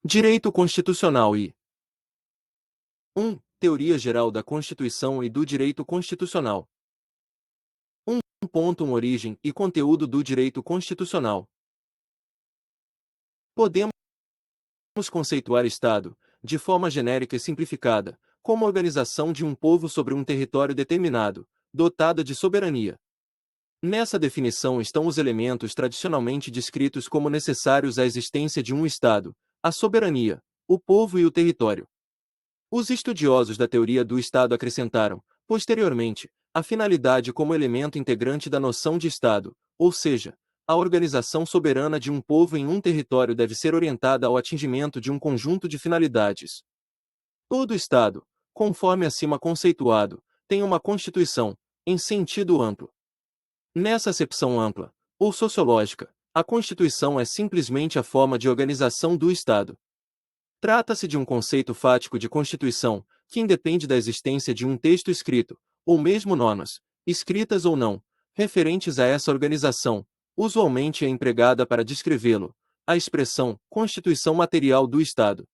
Direito Constitucional e 1. Teoria geral da Constituição e do direito constitucional. 1.1 Origem e conteúdo do direito constitucional. Podemos conceituar Estado, de forma genérica e simplificada, como a organização de um povo sobre um território determinado, dotada de soberania. Nessa definição estão os elementos tradicionalmente descritos como necessários à existência de um Estado: a soberania, o povo e o território. Os estudiosos da teoria do Estado acrescentaram, posteriormente, a finalidade como elemento integrante da noção de Estado, ou seja, a organização soberana de um povo em um território deve ser orientada ao atingimento de um conjunto de finalidades. Todo Estado, conforme acima conceituado, tem uma Constituição, em sentido amplo. Nessa acepção ampla, ou sociológica, a Constituição é simplesmente a forma de organização do Estado. Trata-se de um conceito fático de Constituição, que independe da existência de um texto escrito, ou mesmo normas, escritas ou não, referentes a essa organização. Usualmente é empregada para descrevê-lo, a expressão Constituição Material do Estado.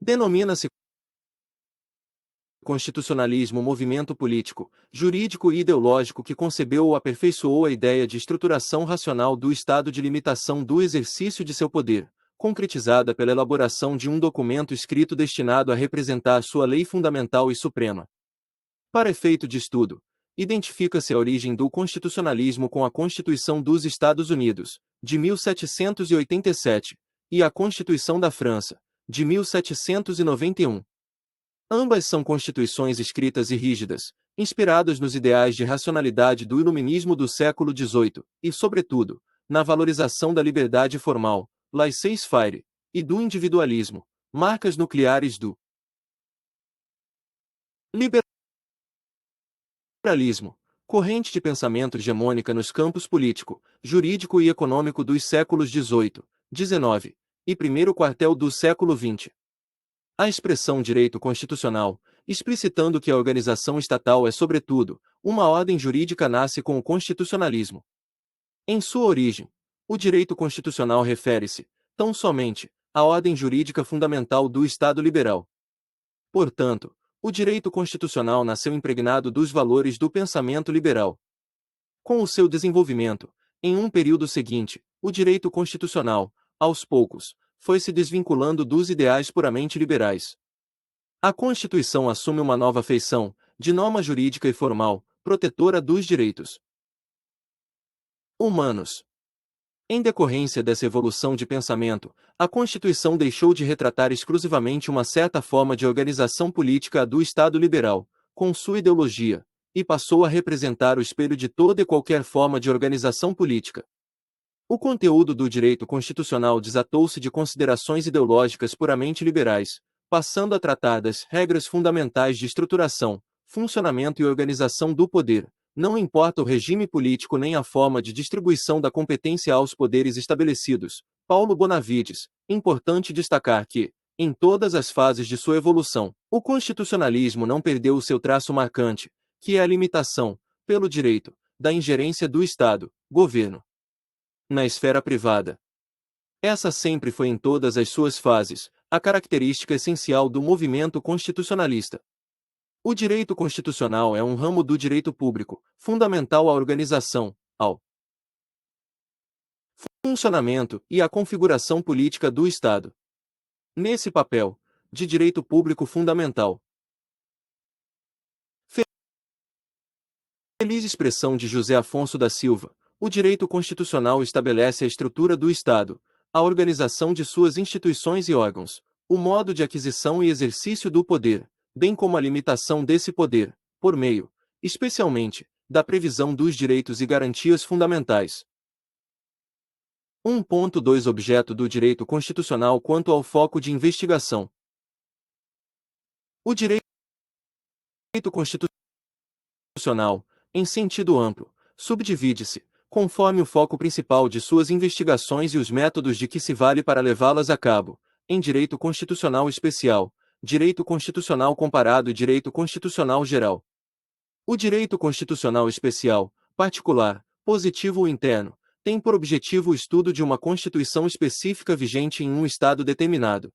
Denomina-se constitucionalismo movimento político, jurídico e ideológico que concebeu ou aperfeiçoou a ideia de estruturação racional do Estado de limitação do exercício de seu poder, concretizada pela elaboração de um documento escrito destinado a representar sua lei fundamental e suprema. Para efeito de estudo, identifica-se a origem do constitucionalismo com a Constituição dos Estados Unidos, de 1787, e a Constituição da França, de 1791. Ambas são constituições escritas e rígidas, inspiradas nos ideais de racionalidade do iluminismo do século XVIII, e, sobretudo, na valorização da liberdade formal, laissez-faire, e do individualismo, marcas nucleares do liberalismo, corrente de pensamento hegemônica nos campos político, jurídico e econômico dos séculos XVIII, XIX, e primeiro quartel do século XX. A expressão direito constitucional, explicitando que a organização estatal é, sobretudo, uma ordem jurídica, nasce com o constitucionalismo. Em sua origem, o direito constitucional refere-se, tão somente, à ordem jurídica fundamental do Estado liberal. Portanto, o direito constitucional nasceu impregnado dos valores do pensamento liberal. Com o seu desenvolvimento, em um período seguinte, o direito constitucional, aos poucos, foi se desvinculando dos ideais puramente liberais. A Constituição assume uma nova feição, de norma jurídica e formal, protetora dos direitos humanos. Em decorrência dessa evolução de pensamento, a Constituição deixou de retratar exclusivamente uma certa forma de organização política do Estado liberal, com sua ideologia, e passou a representar o espelho de toda e qualquer forma de organização política. O conteúdo do direito constitucional desatou-se de considerações ideológicas puramente liberais, passando a tratar das regras fundamentais de estruturação, funcionamento e organização do poder, não importa o regime político nem a forma de distribuição da competência aos poderes estabelecidos. Paulo Bonavides. Importante destacar que, em todas as fases de sua evolução, o constitucionalismo não perdeu o seu traço marcante, que é a limitação, pelo direito, da ingerência do Estado, governo, na esfera privada. Essa sempre foi em todas as suas fases, a característica essencial do movimento constitucionalista. O direito constitucional é um ramo do direito público, fundamental à organização, ao funcionamento e à configuração política do Estado. Nesse papel, de direito público fundamental, feliz expressão de José Afonso da Silva, o direito constitucional estabelece a estrutura do Estado, a organização de suas instituições e órgãos, o modo de aquisição e exercício do poder, bem como a limitação desse poder, por meio, especialmente, da previsão dos direitos e garantias fundamentais. 1.2 Objeto do direito constitucional quanto ao foco de investigação. O direito constitucional, em sentido amplo, subdivide-se, conforme o foco principal de suas investigações e os métodos de que se vale para levá-las a cabo, em direito constitucional especial, direito constitucional comparado e direito constitucional geral. O direito constitucional especial, particular, positivo ou interno, tem por objetivo o estudo de uma Constituição específica vigente em um Estado determinado.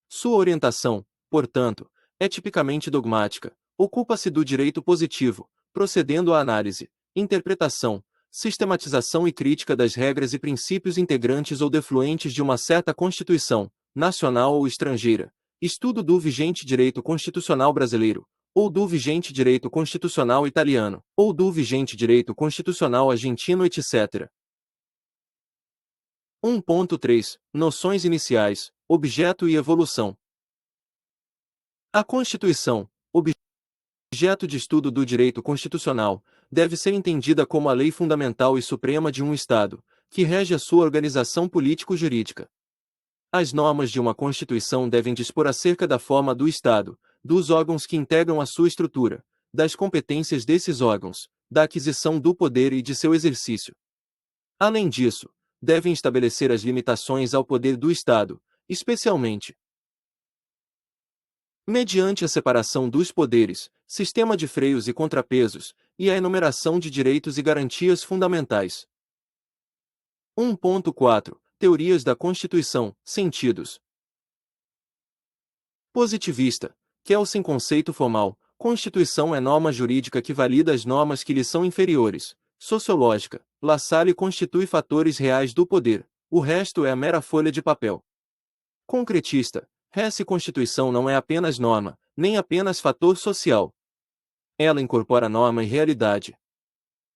Sua orientação, portanto, é tipicamente dogmática, ocupa-se do direito positivo, procedendo à análise, interpretação, sistematização e crítica das regras e princípios integrantes ou defluentes de uma certa Constituição, nacional ou estrangeira, estudo do vigente direito constitucional brasileiro, ou do vigente direito constitucional italiano, ou do vigente direito constitucional argentino, etc. 1.3 Noções iniciais, objeto e evolução. A Constituição, objeto de estudo do direito constitucional, deve ser entendida como a lei fundamental e suprema de um Estado, que rege a sua organização político-jurídica. As normas de uma Constituição devem dispor acerca da forma do Estado, dos órgãos que integram a sua estrutura, das competências desses órgãos, da aquisição do poder e de seu exercício. Além disso, devem estabelecer as limitações ao poder do Estado, especialmente mediante a separação dos poderes, sistema de freios e contrapesos, e a enumeração de direitos e garantias fundamentais. 1.4 Teorias da Constituição, sentidos. Positivista, Kelsen conceito formal, Constituição é norma jurídica que valida as normas que lhe são inferiores. Sociológica, Lassalle constitui fatores reais do poder, o resto é a mera folha de papel. Concretista, Hesse Constituição não é apenas norma, nem apenas fator social. Ela incorpora norma e realidade.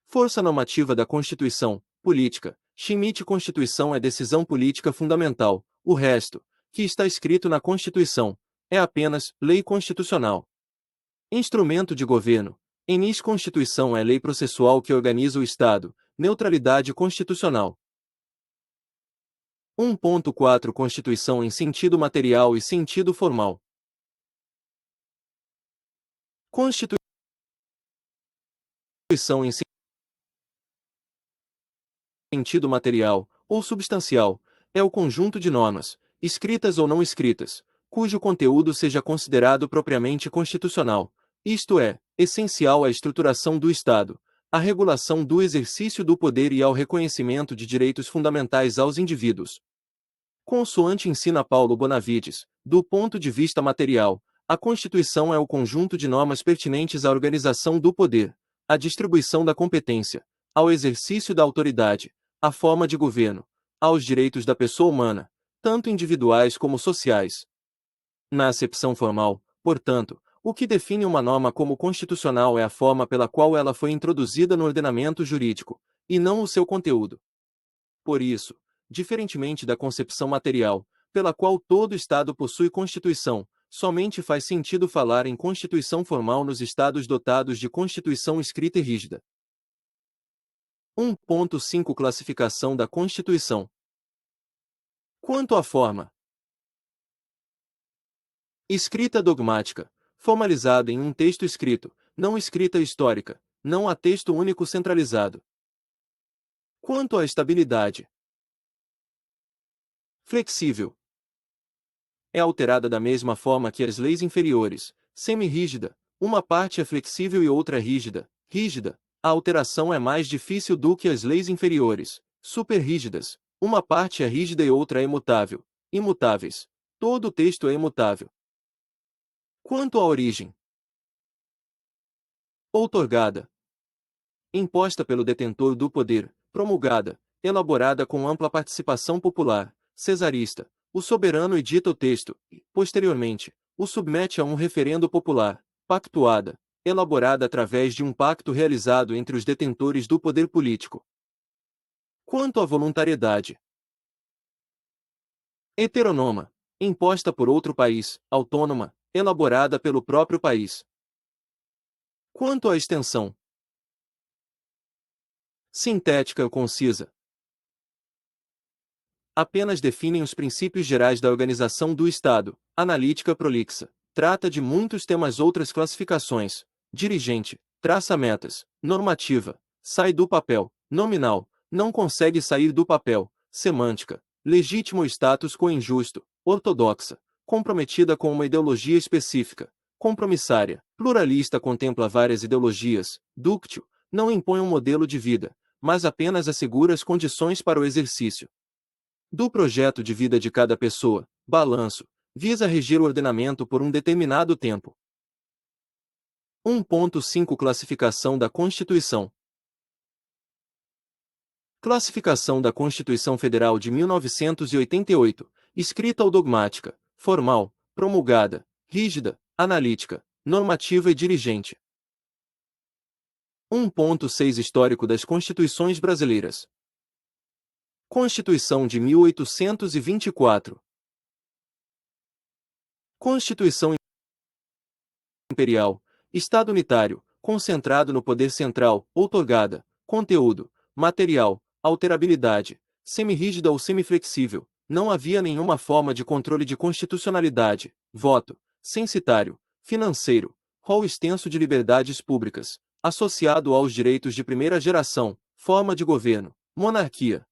Força normativa da Constituição, política, Schmitt Constituição é decisão política fundamental, o resto, que está escrito na Constituição, é apenas lei constitucional. Instrumento de governo, Enis Constituição é lei processual que organiza o Estado, neutralidade constitucional. 1.4 Constituição em sentido material e sentido formal. Constituição em sentido material, ou substancial, é o conjunto de normas, escritas ou não escritas, cujo conteúdo seja considerado propriamente constitucional, isto é, essencial à estruturação do Estado, à regulação do exercício do poder e ao reconhecimento de direitos fundamentais aos indivíduos. Consoante ensina Paulo Bonavides, do ponto de vista material, a Constituição é o conjunto de normas pertinentes à organização do poder, à distribuição da competência, ao exercício da autoridade, à forma de governo, aos direitos da pessoa humana, tanto individuais como sociais. Na acepção formal, portanto, o que define uma norma como constitucional é a forma pela qual ela foi introduzida no ordenamento jurídico, e não o seu conteúdo. Por isso, diferentemente da concepção material, pela qual todo Estado possui Constituição, somente faz sentido falar em Constituição formal nos Estados dotados de Constituição escrita e rígida. 1.5 Classificação da Constituição. Quanto à forma: escrita dogmática, formalizada em um texto escrito, não escrita histórica, não há texto único centralizado. Quanto à estabilidade: flexível, é alterada da mesma forma que as leis inferiores, semi-rígida, uma parte é flexível e outra é rígida, rígida, a alteração é mais difícil do que as leis inferiores, super-rígidas, uma parte é rígida e outra é imutável, imutáveis, todo o texto é imutável. Quanto à origem: outorgada, imposta pelo detentor do poder, promulgada, elaborada com ampla participação popular, cesarista, o soberano edita o texto, e, posteriormente, o submete a um referendo popular, pactuada, elaborada através de um pacto realizado entre os detentores do poder político. Quanto à voluntariedade: heteronoma, imposta por outro país, autônoma, elaborada pelo próprio país. Quanto à extensão: sintética ou concisa, apenas definem os princípios gerais da organização do Estado, analítica prolixa, trata de muitos temas. Outras classificações: dirigente, traça metas, normativa, sai do papel, nominal, não consegue sair do papel, semântica, legítimo status quo injusto, ortodoxa, comprometida com uma ideologia específica, compromissária, pluralista contempla várias ideologias, dúctil, não impõe um modelo de vida, mas apenas assegura as condições para o exercício do projeto de vida de cada pessoa. Balanço. Visa regir o ordenamento por um determinado tempo. 1.5 Classificação da Constituição. Classificação da Constituição Federal de 1988, escrita ou dogmática, formal, promulgada, rígida, analítica, normativa e dirigente. 1.6 Histórico das Constituições Brasileiras. Constituição de 1824. Constituição Imperial, Estado unitário, concentrado no poder central, outorgada, conteúdo, material, alterabilidade, semirrígida ou semiflexível, não havia nenhuma forma de controle de constitucionalidade, voto, censitário, financeiro, rol extenso de liberdades públicas, associado aos direitos de primeira geração, forma de governo, monarquia.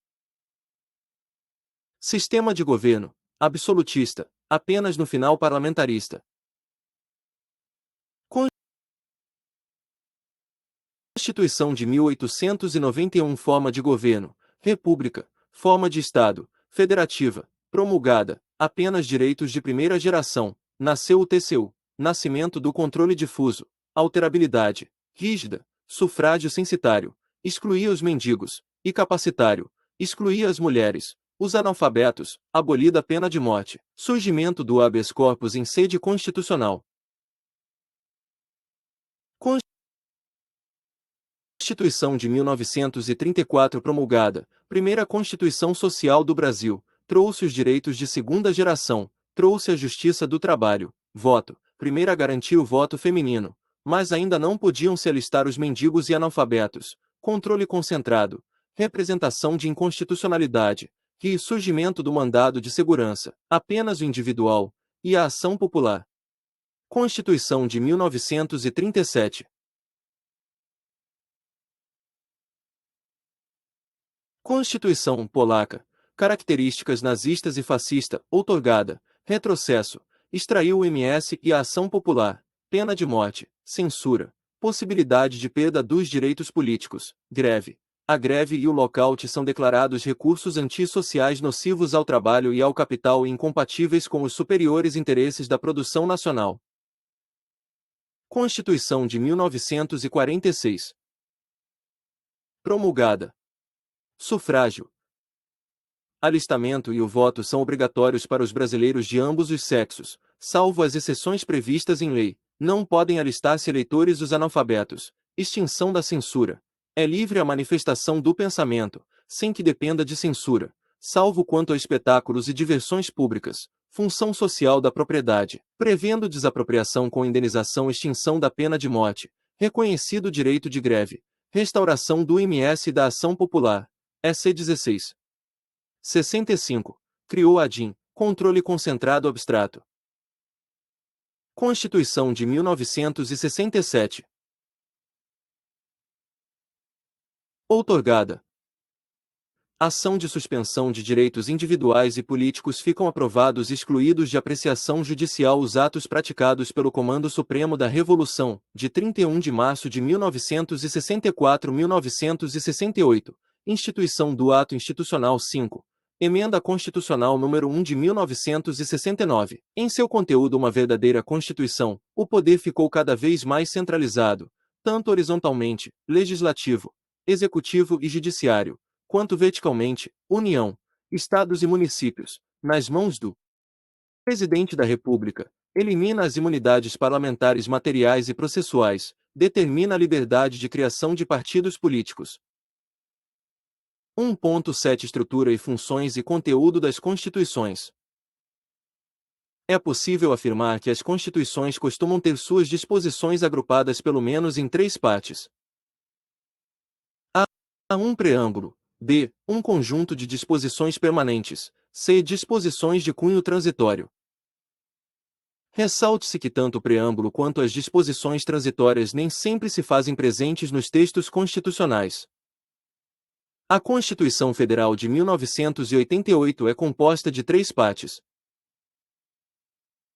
Sistema de governo, absolutista, apenas no final parlamentarista. Constituição de 1891 Forma de governo, república, forma de Estado, federativa, promulgada, apenas direitos de primeira geração, nasceu o TCU, nascimento do controle difuso, alterabilidade, rígida, sufrágio censitário, excluía os mendigos, e capacitário, excluía as mulheres, os analfabetos, abolida a pena de morte, surgimento do habeas corpus em sede constitucional. Constituição de 1934 promulgada, primeira Constituição Social do Brasil, trouxe os direitos de segunda geração, trouxe a justiça do trabalho, voto, primeira garantia o voto feminino, mas ainda não podiam se alistar os mendigos e analfabetos, controle concentrado, representação de inconstitucionalidade, e surgimento do mandado de segurança, apenas o individual, e a ação popular. Constituição de 1937. Constituição polaca, características nazistas e fascista, outorgada, retrocesso, extraiu o MS e a ação popular, pena de morte, censura, possibilidade de perda dos direitos políticos, greve. A greve e o lockout são declarados recursos antissociais nocivos ao trabalho e ao capital e incompatíveis com os superiores interesses da produção nacional. Constituição de 1946. Promulgada. Sufrágio. Alistamento e o voto são obrigatórios para os brasileiros de ambos os sexos, salvo as exceções previstas em lei. Não podem alistar-se eleitores os analfabetos. Extinção da censura. É livre a manifestação do pensamento, sem que dependa de censura, salvo quanto a espetáculos e diversões públicas. Função social da propriedade, prevendo desapropriação com indenização, extinção da pena de morte, reconhecido o direito de greve, restauração do IMS e da ação popular. SC 16. 65. Criou a DIN, Controle Concentrado Abstrato. Constituição de 1967. Outorgada. Ação de suspensão de direitos individuais e políticos ficam aprovados e excluídos de apreciação judicial os atos praticados pelo Comando Supremo da Revolução, de 31 de março de 1964-1968. Instituição do Ato Institucional 5. Emenda Constitucional número 1 de 1969. Em seu conteúdo uma verdadeira Constituição, o poder ficou cada vez mais centralizado, tanto horizontalmente, legislativo, executivo e judiciário, quanto verticalmente, União, Estados e municípios, nas mãos do Presidente da República. Elimina as imunidades parlamentares materiais e processuais, determina a liberdade de criação de partidos políticos. 1.7 Estrutura e funções e conteúdo das constituições. É possível afirmar que as constituições costumam ter suas disposições agrupadas pelo menos em três partes. A. Um preâmbulo. B. Um conjunto de disposições permanentes. C. Disposições de cunho transitório. Ressalte-se que tanto o preâmbulo quanto as disposições transitórias nem sempre se fazem presentes nos textos constitucionais. A Constituição Federal de 1988 é composta de três partes.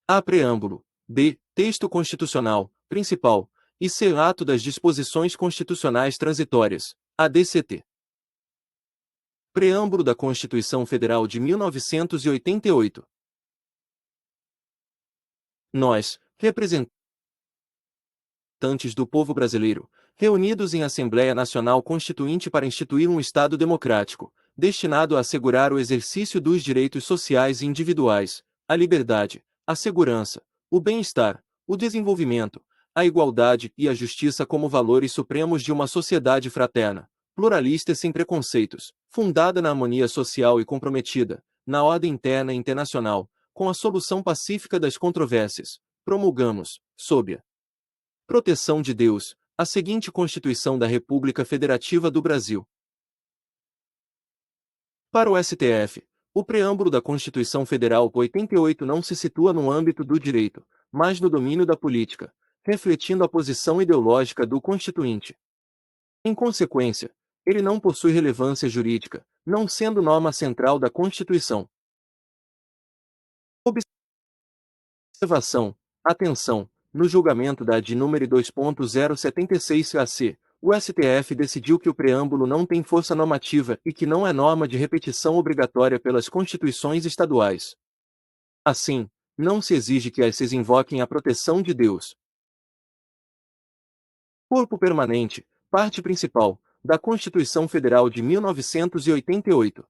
A. Preâmbulo. B. Texto constitucional, principal, e C. Ato das disposições constitucionais transitórias, ADCT. Preâmbulo da Constituição Federal de 1988. Nós, representantes do povo brasileiro, reunidos em Assembleia Nacional Constituinte para instituir um Estado democrático, destinado a assegurar o exercício dos direitos sociais e individuais, a liberdade, a segurança, o bem-estar, o desenvolvimento, a igualdade e a justiça como valores supremos de uma sociedade fraterna, pluralista e sem preconceitos, fundada na harmonia social e comprometida, na ordem interna e internacional, com a solução pacífica das controvérsias, promulgamos, sob a proteção de Deus, a seguinte Constituição da República Federativa do Brasil. Para o STF, o preâmbulo da Constituição Federal 88 não se situa no âmbito do direito, mas no domínio da política, refletindo a posição ideológica do Constituinte. Em consequência, ele não possui relevância jurídica, não sendo norma central da Constituição. Observação. Atenção. No julgamento da AD número 2.076-AC, o STF decidiu que o preâmbulo não tem força normativa e que não é norma de repetição obrigatória pelas constituições estaduais. Assim, não se exige que esses invoquem a proteção de Deus. Corpo permanente, parte principal, da Constituição Federal de 1988.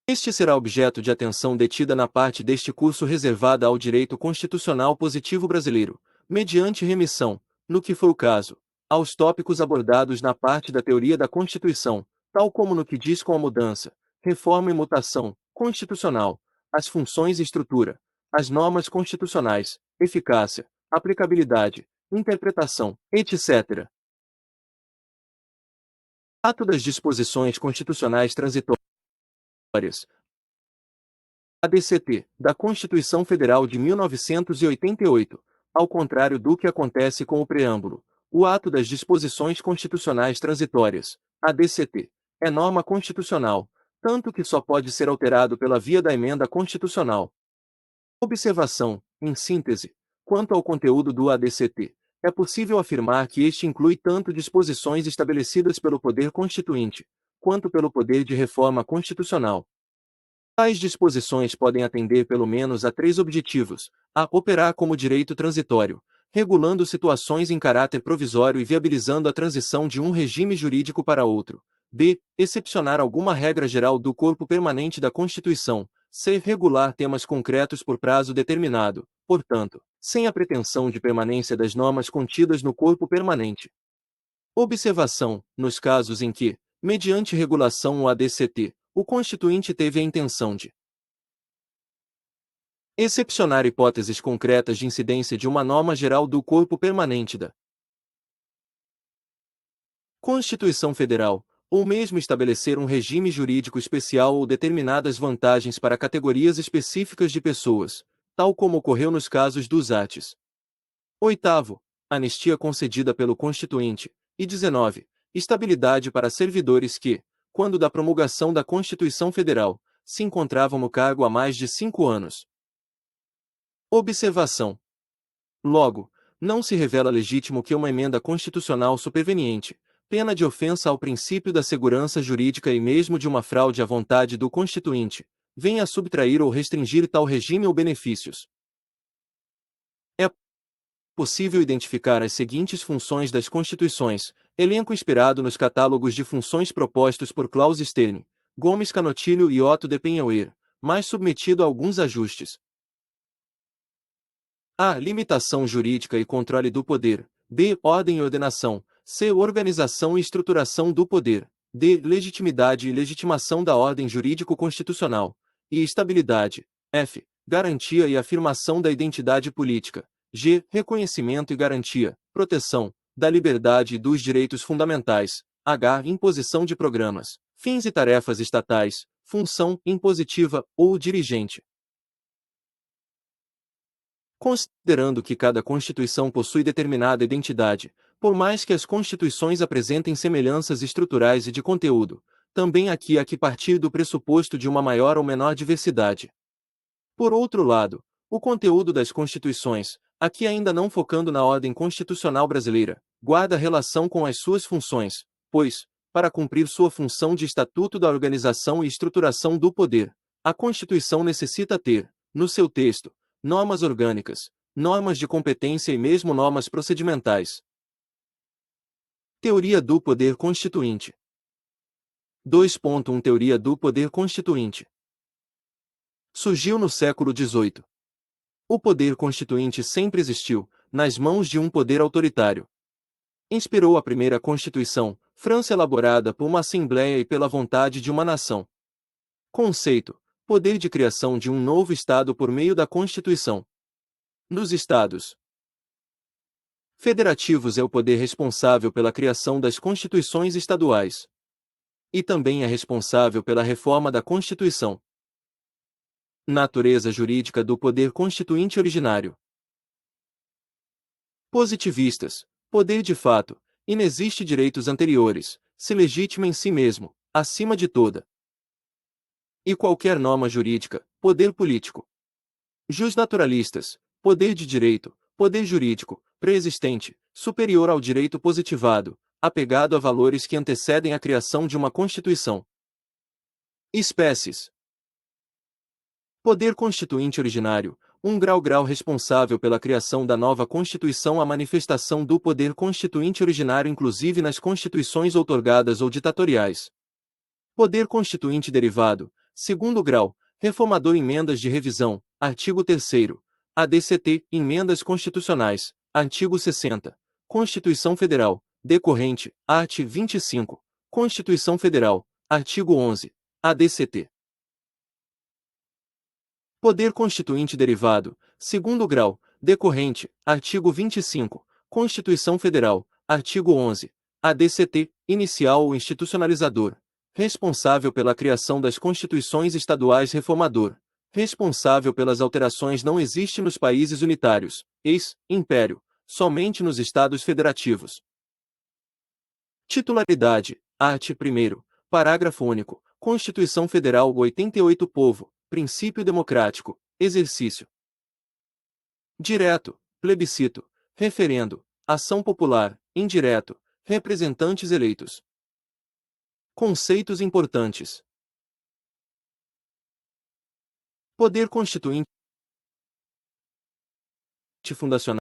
Este será objeto de atenção detida na parte deste curso reservada ao direito constitucional positivo brasileiro, mediante remissão, no que for o caso, aos tópicos abordados na parte da teoria da Constituição, tal como no que diz com a mudança, reforma e mutação constitucional, as funções e estrutura, as normas constitucionais, eficácia, aplicabilidade, interpretação, etc. Ato das disposições constitucionais transitórias. ADCT, da Constituição Federal de 1988, ao contrário do que acontece com o preâmbulo, o ato das disposições constitucionais transitórias, ADCT, é norma constitucional, tanto que só pode ser alterado pela via da emenda constitucional. Observação, em síntese, quanto ao conteúdo do ADCT, é possível afirmar que este inclui tanto disposições estabelecidas pelo Poder Constituinte, quanto pelo poder de reforma constitucional. Tais disposições podem atender pelo menos a três objetivos: a. Operar como direito transitório, regulando situações em caráter provisório e viabilizando a transição de um regime jurídico para outro; b. Excepcionar alguma regra geral do corpo permanente da Constituição; c. Regular temas concretos por prazo determinado, portanto, sem a pretensão de permanência das normas contidas no corpo permanente. Observação: nos casos em que, mediante regulação ou ADCT, o Constituinte teve a intenção de excepcionar hipóteses concretas de incidência de uma norma geral do corpo permanente da Constituição Federal, ou mesmo estabelecer um regime jurídico especial ou determinadas vantagens para categorias específicas de pessoas, tal como ocorreu nos casos dos atos. 8º, anistia concedida pelo Constituinte, e 19, estabilidade para servidores que, quando da promulgação da Constituição Federal, se encontravam no cargo há mais de 5 anos. Observação. Logo, não se revela legítimo que uma emenda constitucional superveniente, pena de ofensa ao princípio da segurança jurídica e mesmo de uma fraude à vontade do Constituinte, venha a subtrair ou restringir tal regime ou benefícios. É possível identificar as seguintes funções das Constituições, elenco inspirado nos catálogos de funções propostos por Klaus Stern, Gomes Canotilho e Otto de Penhauer, mas submetido a alguns ajustes. A. Limitação jurídica e controle do poder. B. Ordem e ordenação. C. Organização e estruturação do poder. D. Legitimidade e legitimação da ordem jurídico-constitucional. E estabilidade. F. Garantia e afirmação da identidade política. G. Reconhecimento e garantia, proteção, da liberdade e dos direitos fundamentais. H. Imposição de programas, fins e tarefas estatais, função impositiva ou dirigente. Considerando que cada Constituição possui determinada identidade, por mais que as Constituições apresentem semelhanças estruturais e de conteúdo, também aqui há que partir do pressuposto de uma maior ou menor diversidade. Por outro lado, o conteúdo das Constituições, aqui ainda não focando na ordem constitucional brasileira, guarda relação com as suas funções, pois, para cumprir sua função de estatuto da organização e estruturação do poder, a Constituição necessita ter, no seu texto, normas orgânicas, normas de competência e mesmo normas procedimentais. Teoria do poder constituinte. 2.1 Teoria do poder constituinte. Surgiu no século XVIII. O poder constituinte sempre existiu, nas mãos de um poder autoritário. Inspirou a primeira Constituição, França elaborada por uma Assembleia e pela vontade de uma nação. Conceito: poder de criação de um novo Estado por meio da Constituição. Nos Estados federativos é o poder responsável pela criação das constituições estaduais. E também é responsável pela reforma da Constituição. Natureza jurídica do poder constituinte originário. Positivistas. Poder de fato. Inexiste direitos anteriores, se legítima em si mesmo, acima de toda e qualquer norma jurídica. Poder político. Justnaturalistas. Poder de direito, poder jurídico, preexistente, superior ao direito positivado, apegado a valores que antecedem a criação de uma Constituição. Espécies. Poder constituinte originário, um grau responsável pela criação da nova Constituição. A manifestação do poder constituinte originário inclusive nas constituições outorgadas ou ditatoriais. Poder constituinte derivado, segundo grau, reformador. Emendas de revisão, artigo 3º, ADCT, emendas constitucionais, artigo 60, Constituição Federal, decorrente, art. 25, Constituição Federal, artigo 11, ADCT. Poder constituinte derivado, segundo grau, decorrente, artigo 25, Constituição Federal, artigo 11, ADCT, inicial ou institucionalizador, responsável pela criação das constituições estaduais. Reformador, responsável pelas alterações. Não existe nos países unitários, ex-império, somente nos estados federativos. Titularidade, art. 1º, parágrafo único, Constituição Federal 88. Povo, princípio democrático, exercício direto, plebiscito, referendo, ação popular, indireto, representantes eleitos. Conceitos importantes. Poder constituinte fundacional,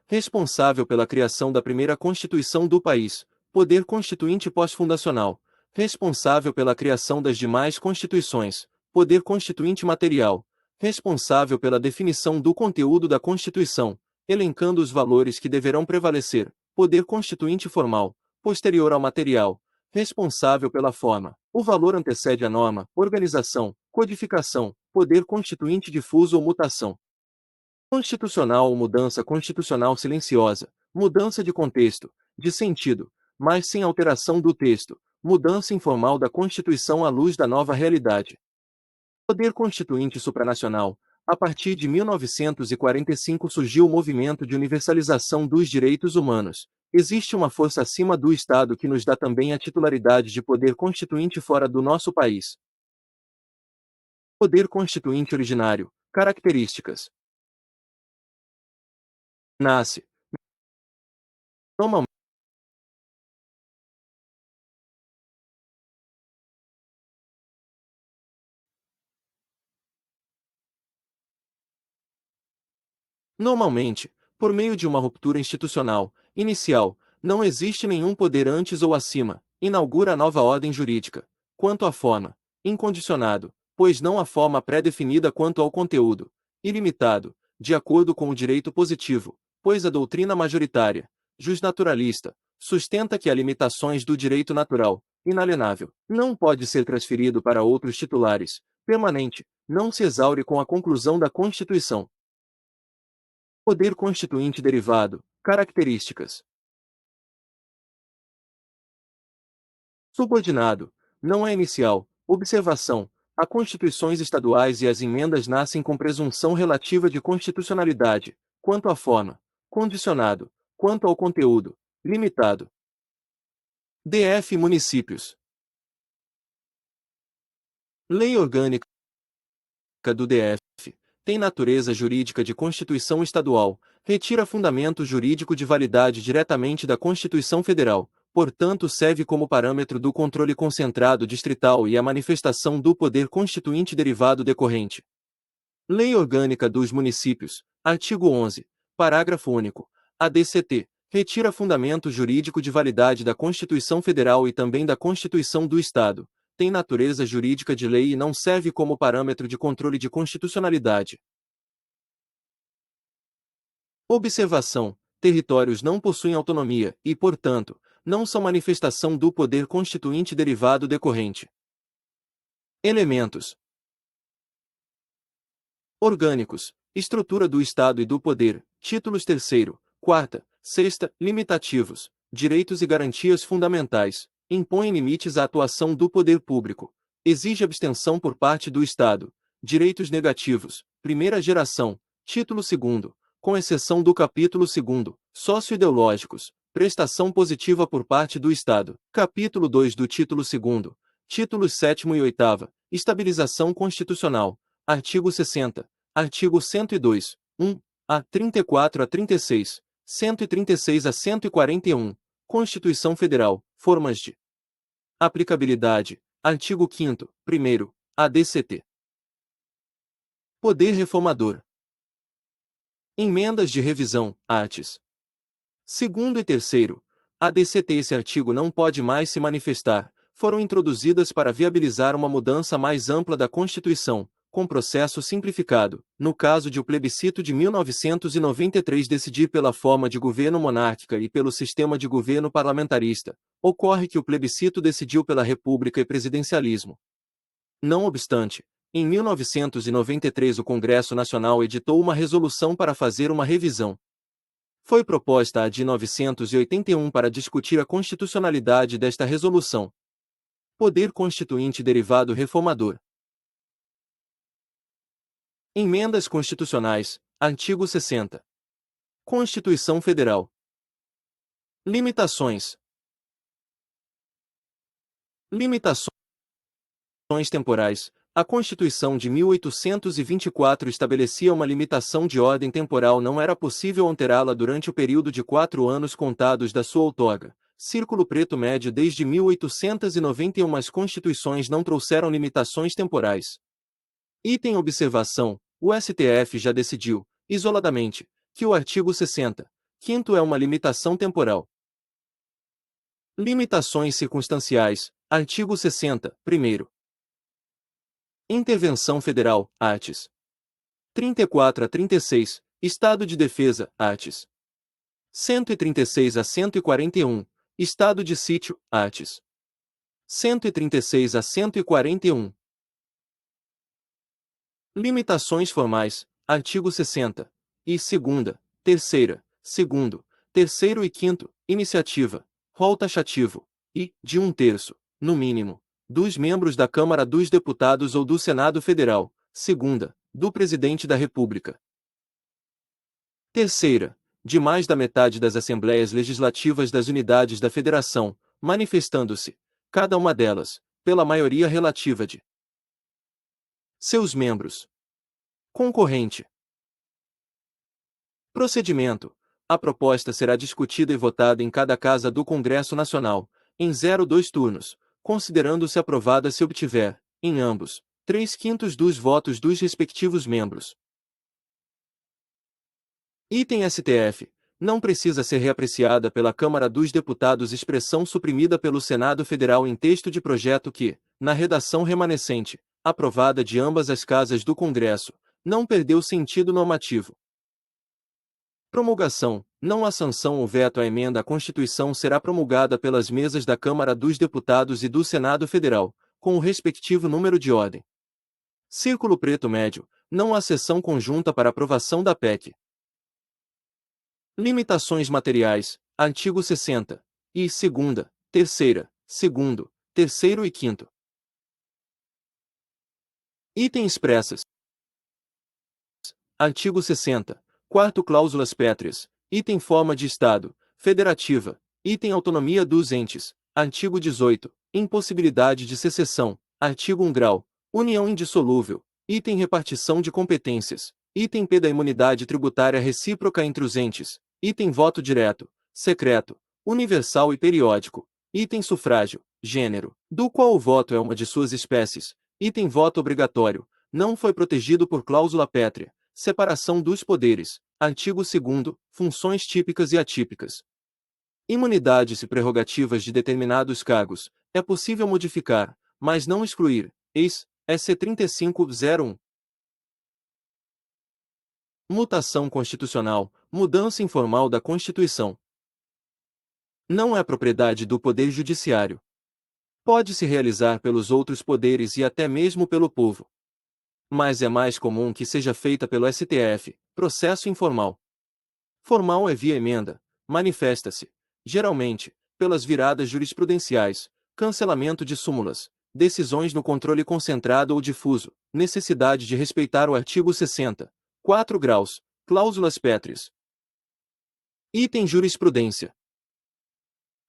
responsável pela criação da primeira Constituição do país. Poder constituinte pós-fundacional, responsável pela criação das demais constituições. Poder constituinte material, responsável pela definição do conteúdo da Constituição, elencando os valores que deverão prevalecer. Poder constituinte formal, posterior ao material, responsável pela forma. O valor antecede a norma, organização, codificação. Poder constituinte difuso ou mutação constitucional ou mudança constitucional silenciosa, mudança de contexto, de sentido, mas sem alteração do texto, mudança informal da Constituição à luz da nova realidade. Poder constituinte supranacional. A partir de 1945 surgiu o movimento de universalização dos direitos humanos. Existe uma força acima do Estado que nos dá também a titularidade de poder constituinte fora do nosso país. Poder constituinte originário. Características. Nasce normalmente por meio de uma ruptura institucional, inicial, não existe nenhum poder antes ou acima, inaugura a nova ordem jurídica. Quanto à forma, incondicionado, pois não há forma pré-definida quanto ao conteúdo, ilimitado, de acordo com o direito positivo, pois a doutrina majoritária, justnaturalista, sustenta que há limitações do direito natural, inalienável, não pode ser transferido para outros titulares, permanente, não se exaure com a conclusão da Constituição. Poder constituinte derivado, características. Subordinado, não é inicial, observação, as constituições estaduais e as emendas nascem com presunção relativa de constitucionalidade, quanto à forma, condicionado, quanto ao conteúdo, limitado. DF Municípios. Lei Orgânica do DF. Tem natureza jurídica de Constituição Estadual, retira fundamento jurídico de validade diretamente da Constituição Federal, portanto serve como parâmetro do controle concentrado distrital e a manifestação do poder constituinte derivado decorrente. Lei Orgânica dos Municípios, artigo 11, parágrafo único, ADCT, retira fundamento jurídico de validade da Constituição Federal e também da Constituição do Estado, tem natureza jurídica de lei e não serve como parâmetro de controle de constitucionalidade. Observação: territórios não possuem autonomia e, portanto, não são manifestação do poder constituinte derivado decorrente. Elementos orgânicos: estrutura do Estado e do poder, títulos 3º, 4ª, 6ª, limitativos, direitos e garantias fundamentais, impõem limites à atuação do poder público, exige abstenção por parte do Estado, direitos negativos, primeira geração, título 2º, com exceção do capítulo 2º, sócio-ideológicos, prestação positiva por parte do Estado, capítulo 2 do título 2º, títulos 7º e 8º, estabilização constitucional, artigo 60, artigo 102, 1, a 34 a 36, 136 a 141, Constituição Federal, formas de aplicabilidade, artigo 5º, 1º, ADCT. Poder Reformador. Emendas de revisão, arts. 2º e 3º, ADCT. Esse artigo não pode mais se manifestar, foram introduzidas para viabilizar uma mudança mais ampla da Constituição, com processo simplificado, no caso de o plebiscito de 1993 decidir pela forma de governo monárquica e pelo sistema de governo parlamentarista, ocorre que o plebiscito decidiu pela república e presidencialismo. Não obstante, em 1993 o Congresso Nacional editou uma resolução para fazer uma revisão. Foi proposta a de 981 para discutir a constitucionalidade desta resolução. Poder Constituinte derivado reformador. Emendas constitucionais, artigo 60. Constituição Federal. Limitações. Limitações temporais. A Constituição de 1824 estabelecia uma limitação de ordem temporal. Não era possível alterá-la durante o período de 4 anos contados da sua outorga. Círculo preto médio. Desde 1891 as constituições não trouxeram limitações temporais. Item observação: o STF já decidiu, isoladamente, que o artigo 60, 5º é uma limitação temporal. Limitações circunstanciais, artigo 60, 1º. Intervenção Federal, arts. 34 a 36, Estado de Defesa, arts. 136 a 141, Estado de Sítio, arts. 136 a 141. Limitações formais, artigo 60, e 2ª, 3ª, 2º, 3º e 5º, iniciativa, rol taxativo, e, de 1/3, no mínimo, dos membros da Câmara dos Deputados ou do Senado Federal, 2ª, do Presidente da República. 3ª, de mais da metade das Assembleias Legislativas das Unidades da Federação, manifestando-se, cada uma delas, pela maioria relativa de seus membros. Concorrente. Procedimento. A proposta será discutida e votada em cada casa do Congresso Nacional, em 02 turnos, considerando-se aprovada se obtiver, em ambos, 3/5 dos votos dos respectivos membros. Item STF. Não precisa ser reapreciada pela Câmara dos Deputados expressão suprimida pelo Senado Federal em texto de projeto que, na redação remanescente, aprovada de ambas as casas do Congresso, não perdeu sentido normativo. Promulgação. Não há sanção ou veto à emenda à Constituição será promulgada pelas mesas da Câmara dos Deputados e do Senado Federal, com o respectivo número de ordem. Círculo preto médio. Não há sessão conjunta para aprovação da PEC. Limitações materiais, artigo 60, e 2ª, 3ª, 2º, 3º e 5º. Item expressas. Artigo 60, 4º cláusulas pétreas, item forma de Estado, federativa, item autonomia dos entes, artigo 18, impossibilidade de secessão, artigo 1 grau, união indissolúvel, item repartição de competências, item P da imunidade tributária recíproca entre os entes, item voto direto, secreto, universal e periódico. Item sufrágio, gênero, do qual o voto é uma de suas espécies. Item voto obrigatório, não foi protegido por cláusula pétrea. Separação dos poderes. Artigo 2º, funções típicas e atípicas. Imunidades e prerrogativas de determinados cargos. É possível modificar, mas não excluir. Eis, SC 3501. Mutação constitucional, mudança informal da Constituição. Não é propriedade do Poder Judiciário. Pode-se realizar pelos outros poderes e até mesmo pelo povo. Mas é mais comum que seja feita pelo STF, processo informal. Formal é via emenda, manifesta-se, geralmente, pelas viradas jurisprudenciais, cancelamento de súmulas, decisões no controle concentrado ou difuso, necessidade de respeitar o artigo 60, 4 graus, cláusulas pétreas. Item jurisprudência.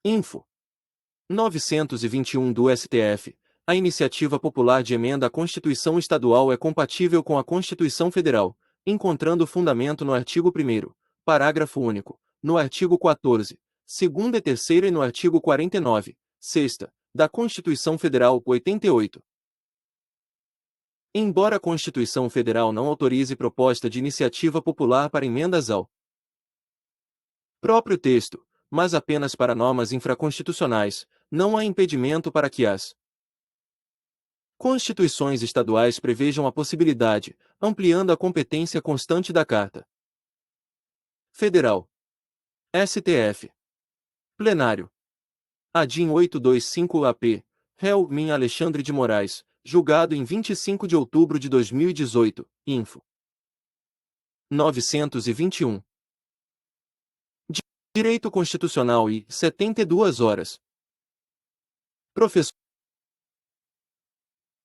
Info 921 do STF. A iniciativa popular de emenda à Constituição Estadual é compatível com a Constituição Federal, encontrando fundamento no artigo 1º, parágrafo único, no artigo 14, 2ª e 3ª e no artigo 49, 6ª, da Constituição Federal 88. Embora a Constituição Federal não autorize proposta de iniciativa popular para emendas ao próprio texto, mas apenas para normas infraconstitucionais, não há impedimento para que as constituições estaduais prevejam a possibilidade, ampliando a competência constante da Carta Federal. STF. Plenário. ADIM 825-AP. Réu Min Alexandre de Moraes, julgado em 25 de outubro de 2018, info 921. Direito Constitucional e 72 horas. Professor